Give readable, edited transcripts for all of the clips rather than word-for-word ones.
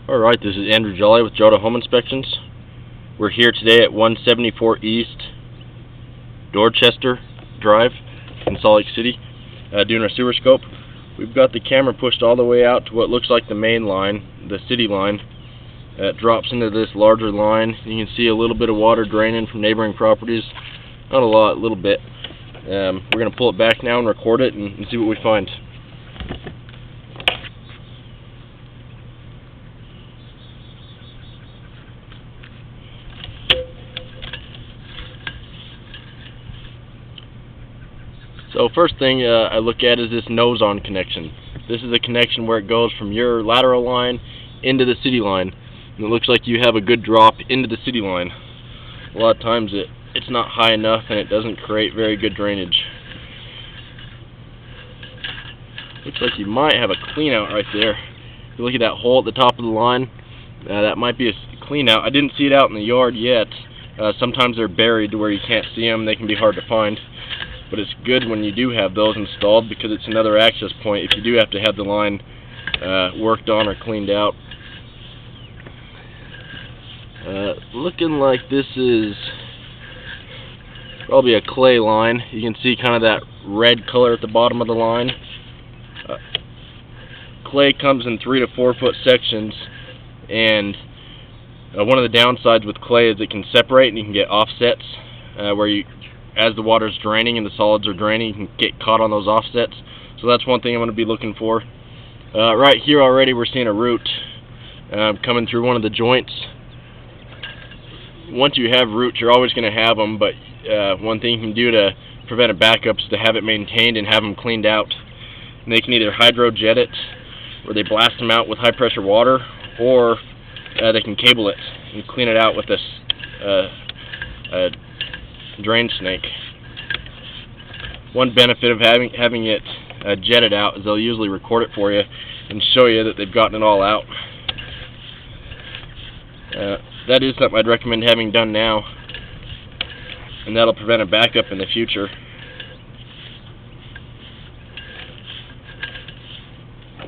Alright, this is Andrew Jolly with Jota Home Inspections. We're here today at 174 East Dorchester Drive in Salt Lake City doing our sewer scope. We've got the camera pushed all the way out to what looks like the main line, the city line. It drops into this larger line. You can see a little bit of water draining from neighboring properties. Not a lot, a little bit. We're going to pull it back now and record it and see what we find. So first thing I look at is this nose-on connection. This is a connection where it goes from your lateral line into the city line. And it looks like you have a good drop into the city line. A lot of times it's not high enough and it doesn't create very good drainage. Looks like you might have a clean out right there. If you look at that hole at the top of the line, that might be a clean out. I didn't see it out in the yard yet. Sometimes they're buried to where you can't see them. They can be hard to find. But it's good when you do have those installed because it's another access point if you do have to have the line worked on or cleaned out. Looking like this is probably a clay line. You can see kind of that red color at the bottom of the line. Clay comes in 3 to 4 foot sections, and one of the downsides with clay is it can separate and you can get offsets where you, as the water's draining and the solids are draining, you can get caught on those offsets. So that's one thing I'm going to be looking for. Right here already we're seeing a root coming through one of the joints. Once you have roots, you're always going to have them, but one thing you can do to prevent a backup is to have it maintained and have them cleaned out. And they can either hydro-jet it, where they blast them out with high-pressure water, or they can cable it and clean it out with this drain snake. One benefit of having it jetted out is they'll usually record it for you and show you that they've gotten it all out. That is something I'd recommend having done now, and that'll prevent a backup in the future.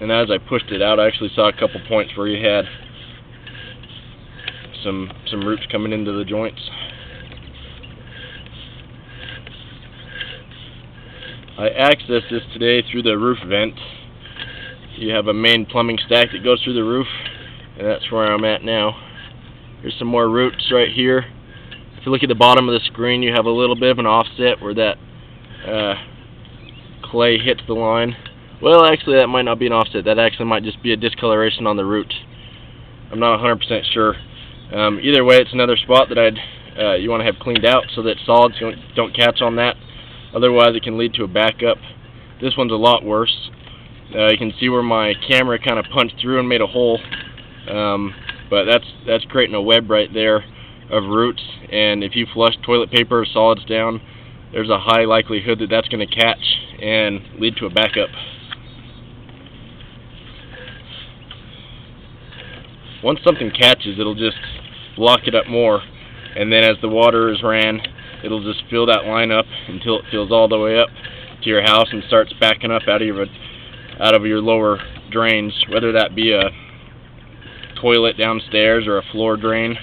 And as I pushed it out, I actually saw a couple points where you had some roots coming into the joints. I accessed this today through the roof vent. You have a main plumbing stack that goes through the roof, and that's where I'm at now. There's some more roots right here. If you look at the bottom of the screen, you have a little bit of an offset where that clay hits the line. Well, actually that might not be an offset. That actually might just be a discoloration on the root. I'm not 100% sure. Either way, it's another spot that you want to have cleaned out so that solids don't catch on that. Otherwise it can lead to a backup. This one's a lot worse. You can see where my camera kind of punched through and made a hole. But that's creating a web right there of roots, and if you flush toilet paper or solids down, there's a high likelihood that that's going to catch and lead to a backup. Once something catches, it'll just block it up more, and then as the water is ran, it'll just fill that line up until it fills all the way up to your house and starts backing up out of your lower drains, whether that be a toilet downstairs or a floor drain.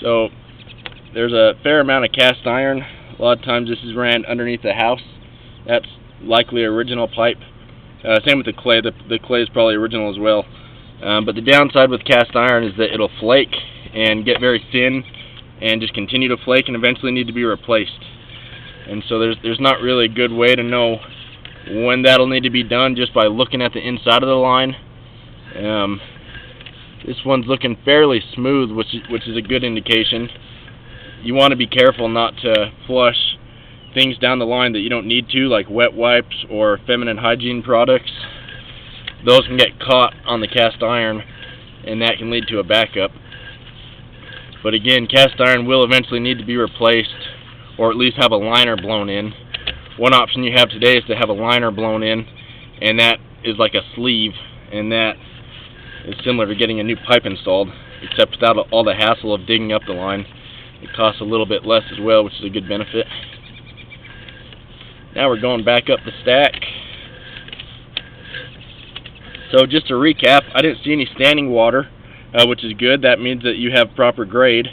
So there's a fair amount of cast iron. A lot of times this is ran underneath the house. That's likely original pipe. Same with the clay. The clay is probably original as well. But the downside with cast iron is that it'll flake and get very thin and just continue to flake and eventually need to be replaced. And so there's not really a good way to know when that'll need to be done just by looking at the inside of the line. This one's looking fairly smooth, which is a good indication. You want to be careful not to flush things down the line that you don't need to, like wet wipes or feminine hygiene products. Those can get caught on the cast iron, and that can lead to a backup. But again, cast iron will eventually need to be replaced, or at least have a liner blown in. One option you have today is to have a liner blown in, and that is like a sleeve, and that is similar to getting a new pipe installed, except without all the hassle of digging up the line. It costs a little bit less as well, which is a good benefit. Now we're going back up the stack. So just to recap, I didn't see any standing water, which is good. That means that you have proper grade.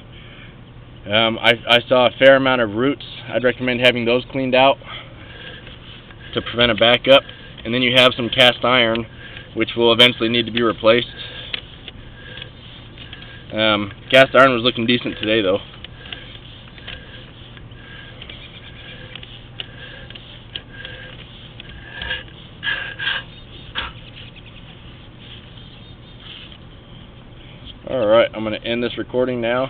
I saw a fair amount of roots. I'd recommend having those cleaned out to prevent a backup. And then you have some cast iron, which will eventually need to be replaced. Cast iron was looking decent today, though. Alright, I'm going to end this recording now.